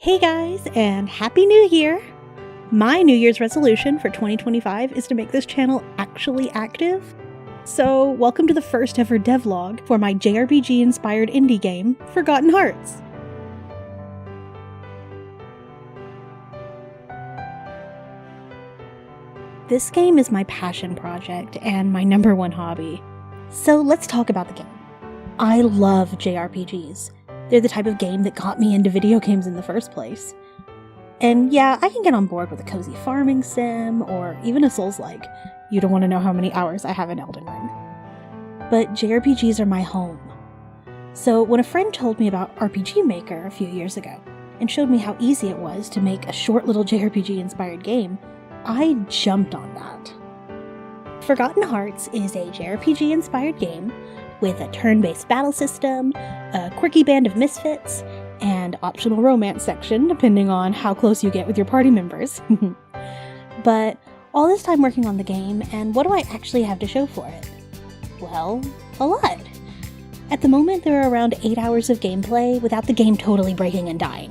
Hey guys, and Happy New Year! My New Year's resolution for 2025 is to make this channel actually active. So, welcome to the first ever devlog for my JRPG-inspired indie game, Forgotten Hearts. This game is my passion project and my #1 hobby. So let's talk about the game. I love JRPGs. They're the type of game that got me into video games in the first place. And yeah, I can get on board with a cozy farming sim, or even a Souls-like. You don't want to know how many hours I have in Elden Ring. But JRPGs are my home. So when a friend told me about RPGMaker a few years ago, and showed me how easy it was to make a short little JRPG-inspired game, I jumped on that. Forgotten Hearts is a JRPG-inspired game with a turn-based battle system, a quirky band of misfits, and optional romance section, depending on how close you get with your party members. But all this time working on the game, and what do I actually have to show for it? Well, a lot. At the moment, there are around 8 hours of gameplay without the game totally breaking and dying.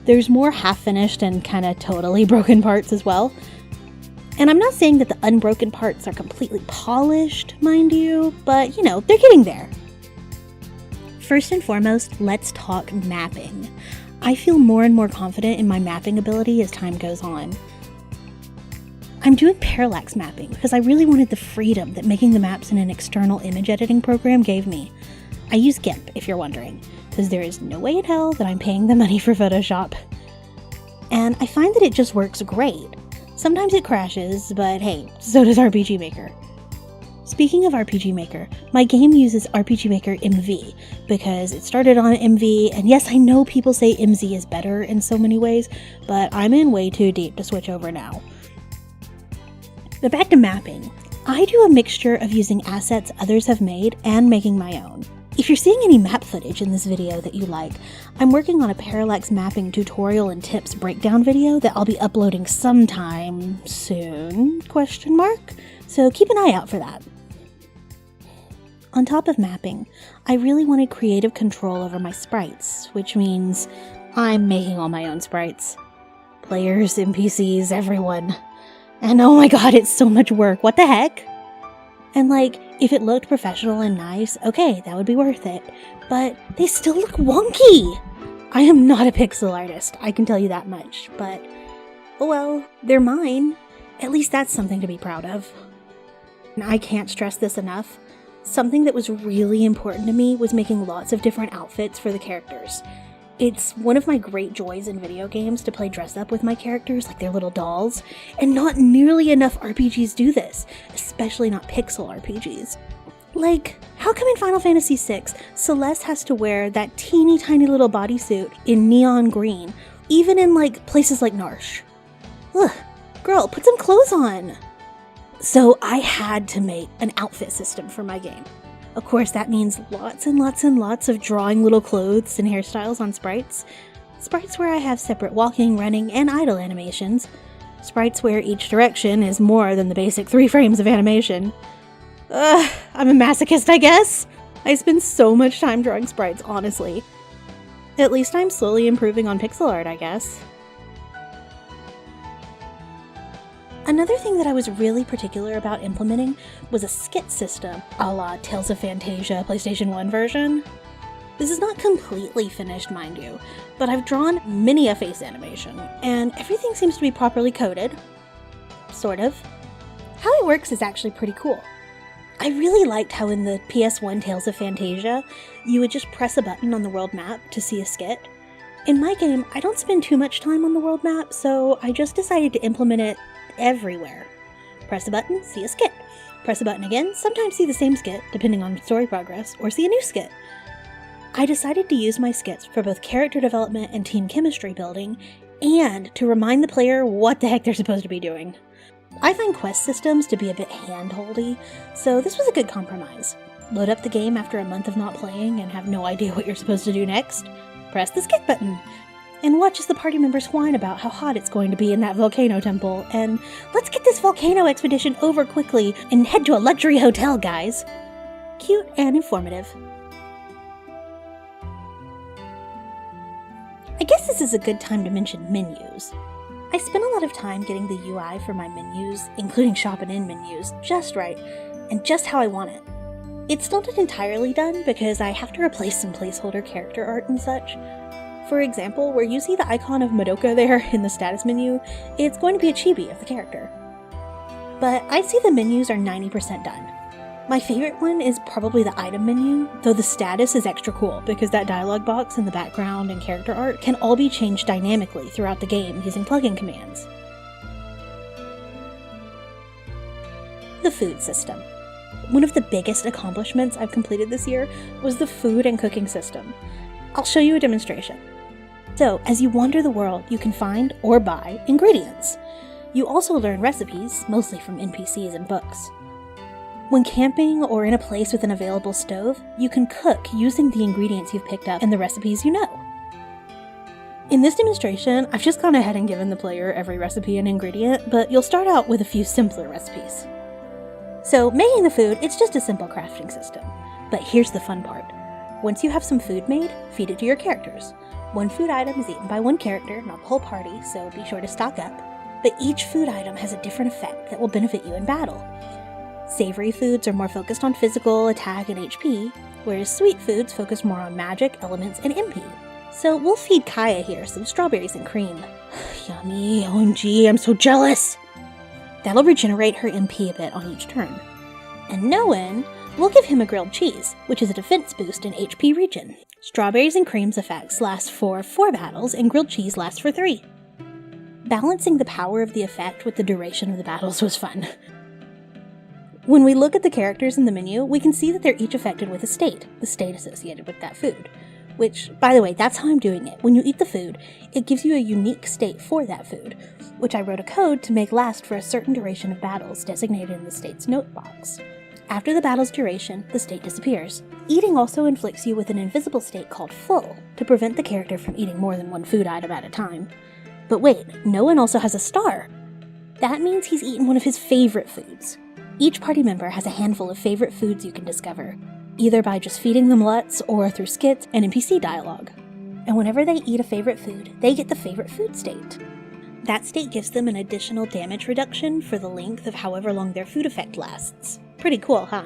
There's more half-finished and kinda totally broken parts as well. And I'm not saying that the unbroken parts are completely polished, mind you, but, you know, they're getting there. First and foremost, let's talk mapping. I feel more and more confident in my mapping ability as time goes on. I'm doing parallax mapping because I really wanted the freedom that making the maps in an external image editing program gave me. I use GIMP, if you're wondering, because there is no way in hell that I'm paying the money for Photoshop. And I find that it just works great. Sometimes it crashes, but hey, so does RPGMaker. Speaking of RPGMaker, my game uses RPGMaker MV because it started on MV, and yes, I know people say MZ is better in so many ways, but I'm in way too deep to switch over now. But back to mapping. I do a mixture of using assets others have made and making my own. If you're seeing any map footage in this video that you like, I'm working on a parallax mapping tutorial and tips breakdown video that I'll be uploading sometime soon, ? So keep an eye out for that. On top of mapping, I really wanted creative control over my sprites, which means I'm making all my own sprites. Players, NPCs, everyone. And oh my god, it's so much work, what the heck? And like, if it looked professional and nice, okay, that would be worth it. But they still look wonky! I am not a pixel artist, I can tell you that much, but oh well, they're mine. At least that's something to be proud of. And I can't stress this enough. Something that was really important to me was making lots of different outfits for the characters. It's one of my great joys in video games to play dress up with my characters like they're little dolls, and not nearly enough RPGs do this, especially not pixel RPGs. Like, how come in Final Fantasy VI, Celeste has to wear that teeny tiny little bodysuit in neon green, even in like places like Narsh? Ugh, girl, put some clothes on! So I had to make an outfit system for my game. Of course, that means lots and lots and lots of drawing little clothes and hairstyles on sprites. Sprites where I have separate walking, running, and idle animations. Sprites where each direction is more than the basic 3 frames of animation. I'm a masochist, I guess. I spend so much time drawing sprites, honestly. At least I'm slowly improving on pixel art, I guess. Another thing that I was really particular about implementing was a skit system, a la Tales of Phantasia PlayStation 1 version. This is not completely finished, mind you, but I've drawn many a face animation, and everything seems to be properly coded. Sort of. How it works is actually pretty cool. I really liked how in the PS1 Tales of Phantasia, you would just press a button on the world map to see a skit. In my game, I don't spend too much time on the world map, so I just decided to implement it everywhere. Press a button, see a skit. Press a button again, sometimes see the same skit, depending on story progress, or see a new skit. I decided to use my skits for both character development and team chemistry building, and to remind the player what the heck they're supposed to be doing. I find quest systems to be a bit hand-holdy, so this was a good compromise. Load up the game after a month of not playing and have no idea what you're supposed to do next. Press the skip button. And watch as the party members whine about how hot it's going to be in that volcano temple, and let's get this volcano expedition over quickly and head to a luxury hotel, guys. Cute and informative. I guess this is a good time to mention menus. I spent a lot of time getting the UI for my menus, including shop and in menus, just right, and just how I want it. It's still not entirely done because I have to replace some placeholder character art and such. For example, where you see the icon of Madoka there in the status menu, it's going to be a chibi of the character. But I'd say the menus are 90% done. My favorite one is probably the item menu, though the status is extra cool because that dialogue box in the background and character art can all be changed dynamically throughout the game using plugin commands. The food system. One of the biggest accomplishments I've completed this year was the food and cooking system. I'll show you a demonstration. So, as you wander the world, you can find or buy ingredients. You also learn recipes, mostly from NPCs and books. When camping or in a place with an available stove, you can cook using the ingredients you've picked up and the recipes you know. In this demonstration, I've just gone ahead and given the player every recipe and ingredient, but you'll start out with a few simpler recipes. So, making the food, it's just a simple crafting system. But here's the fun part. Once you have some food made, feed it to your characters. One food item is eaten by one character, not the whole party, so be sure to stock up. But each food item has a different effect that will benefit you in battle. Savory foods are more focused on physical, attack, and HP, whereas sweet foods focus more on magic, elements, and MP. So we'll feed Hiya here some strawberries and cream. Yummy, OMG, I'm so jealous! That'll regenerate her MP a bit on each turn. And Noen, we'll give him a grilled cheese, which is a defense boost in HP regen. Strawberries and cream's effects last for 4 battles, and grilled cheese lasts for 3. Balancing the power of the effect with the duration of the battles was fun. When we look at the characters in the menu, we can see that they're each affected with a state, the state associated with that food. Which, by the way, that's how I'm doing it. When you eat the food, it gives you a unique state for that food, which I wrote a code to make last for a certain duration of battles designated in the state's note box. After the battle's duration, the state disappears. Eating also inflicts you with an invisible state called full, to prevent the character from eating more than one food item at a time. But wait, Noen also has a star. That means he's eaten one of his favorite foods. Each party member has a handful of favorite foods you can discover, either by just feeding them LUTs or through skits and NPC dialogue. And whenever they eat a favorite food, they get the favorite food state. That state gives them an additional damage reduction for the length of however long their food effect lasts. Pretty cool, huh?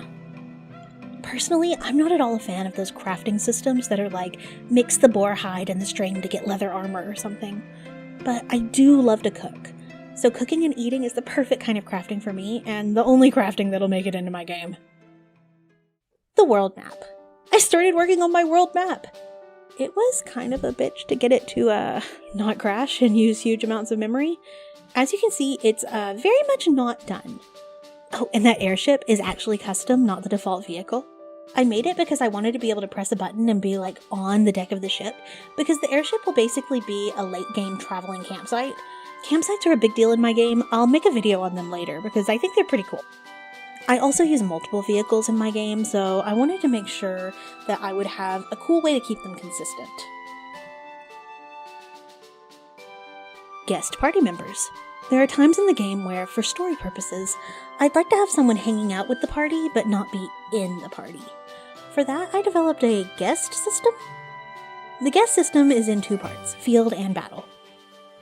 Personally, I'm not at all a fan of those crafting systems that are like, mix the boar hide and the string to get leather armor or something. But I do love to cook. So cooking and eating is the perfect kind of crafting for me, and the only crafting that'll make it into my game. The world map. I started working on my world map. It was kind of a bitch to get it to not crash and use huge amounts of memory. As you can see, it's very much not done. Oh, and that airship is actually custom, not the default vehicle. I made it because I wanted to be able to press a button and be like on the deck of the ship, because the airship will basically be a late game traveling campsite. Campsites are a big deal in my game. I'll make a video on them later because I think they're pretty cool. I also use multiple vehicles in my game, so I wanted to make sure that I would have a cool way to keep them consistent. Guest party members. There are times in the game where, for story purposes, I'd like to have someone hanging out with the party but not be in the party. For that, I developed a guest system. The guest system is in 2 parts, field and battle.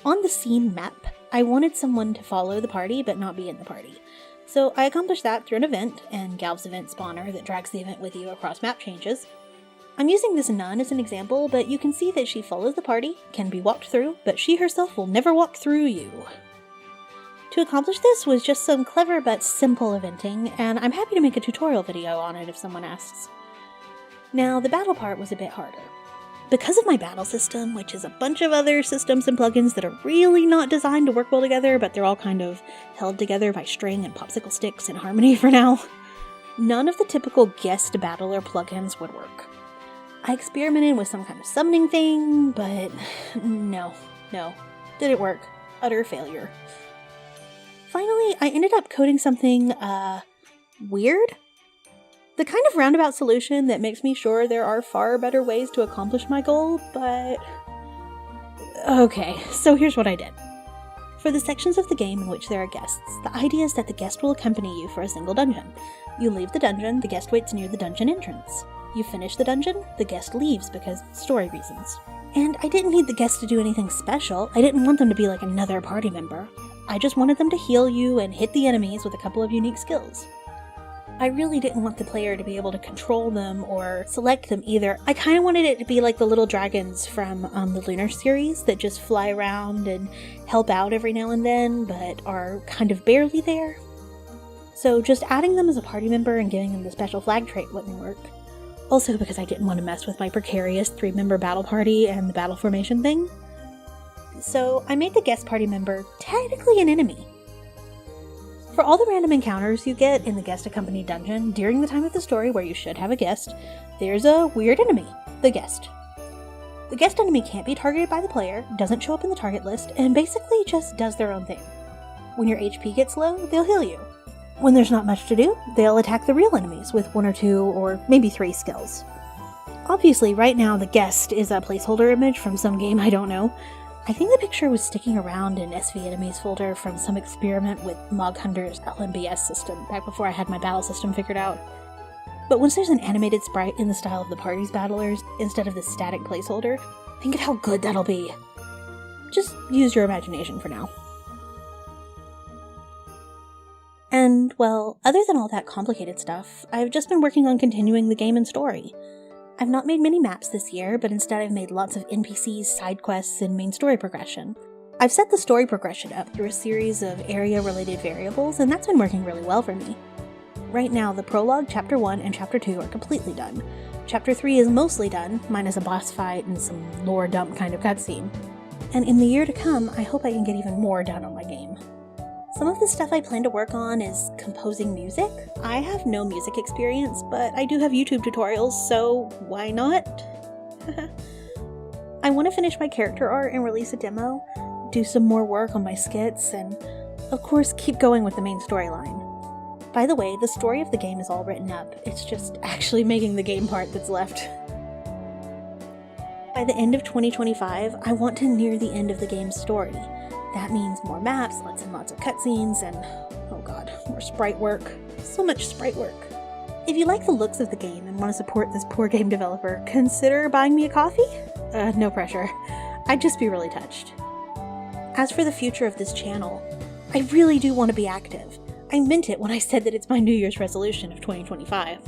On the scene map, I wanted someone to follow the party but not be in the party. So I accomplished that through an event, and Galv's event spawner that drags the event with you across map changes. I'm using this nun as an example, but you can see that she follows the party, can be walked through, but she herself will never walk through you. To accomplish this was just some clever but simple eventing, and I'm happy to make a tutorial video on it if someone asks. Now, the battle part was a bit harder. Because of my battle system, which is a bunch of other systems and plugins that are really not designed to work well together, but they're all kind of held together by string and popsicle sticks in harmony for now, none of the typical guest battler plugins would work. I experimented with some kind of summoning thing, but no, didn't work. Utter failure. Finally, I ended up coding something, weird? The kind of roundabout solution that makes me sure there are far better ways to accomplish my goal, but... Okay, so here's what I did. For the sections of the game in which there are guests, the idea is that the guest will accompany you for a single dungeon. You leave the dungeon, the guest waits near the dungeon entrance. You finish the dungeon, the guest leaves because story reasons. And I didn't need the guests to do anything special. I didn't want them to be like another party member. I just wanted them to heal you and hit the enemies with a couple of unique skills. I really didn't want the player to be able to control them or select them either. I kind of wanted it to be like the little dragons from the Lunar series that just fly around and help out every now and then, but are kind of barely there. So just adding them as a party member and giving them the special flag trait wouldn't work. Also because I didn't want to mess with my precarious 3-member battle party and the battle formation thing. So I made the guest party member technically an enemy. For all the random encounters you get in the guest accompanied dungeon during the time of the story where you should have a guest, there's a weird enemy, the guest. The guest enemy can't be targeted by the player, doesn't show up in the target list, and basically just does their own thing. When your HP gets low, they'll heal you. When there's not much to do, they'll attack the real enemies with 1 or 2 or maybe 3 skills. Obviously, right now the guest is a placeholder image from some game I don't know. I think the picture was sticking around in SV Enemies folder from some experiment with Mog Hunter's LMBS system back before I had my battle system figured out. But once there's an animated sprite in the style of the party's battlers instead of this static placeholder, think of how good that'll be. Just use your imagination for now. And, well, other than all that complicated stuff, I've just been working on continuing the game and story. I've not made many maps this year, but instead I've made lots of NPCs, side quests, and main story progression. I've set the story progression up through a series of area-related variables, and that's been working really well for me. Right now, the prologue, Chapter 1, and Chapter 2 are completely done. Chapter 3 is mostly done, minus a boss fight and some lore dump kind of cutscene. And in the year to come, I hope I can get even more done on my game. Some of the stuff I plan to work on is composing music. I have no music experience, but I do have YouTube tutorials, so why not? I want to finish my character art and release a demo, do some more work on my skits, and of course keep going with the main storyline. By the way, the story of the game is all written up, it's just actually making the game part that's left. By the end of 2025, I want to near the end of the game's story. That means more maps, lots and lots of cutscenes, and, oh god, more sprite work. So much sprite work. If you like the looks of the game and want to support this poor game developer, consider buying me a coffee? No pressure. I'd just be really touched. As for the future of this channel, I really do want to be active. I meant it when I said that it's my New Year's resolution of 2025.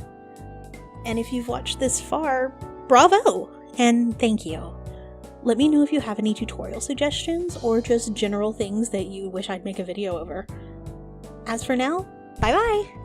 And if you've watched this far, bravo! And thank you. Let me know if you have any tutorial suggestions or just general things that you wish I'd make a video over. As for now, bye bye!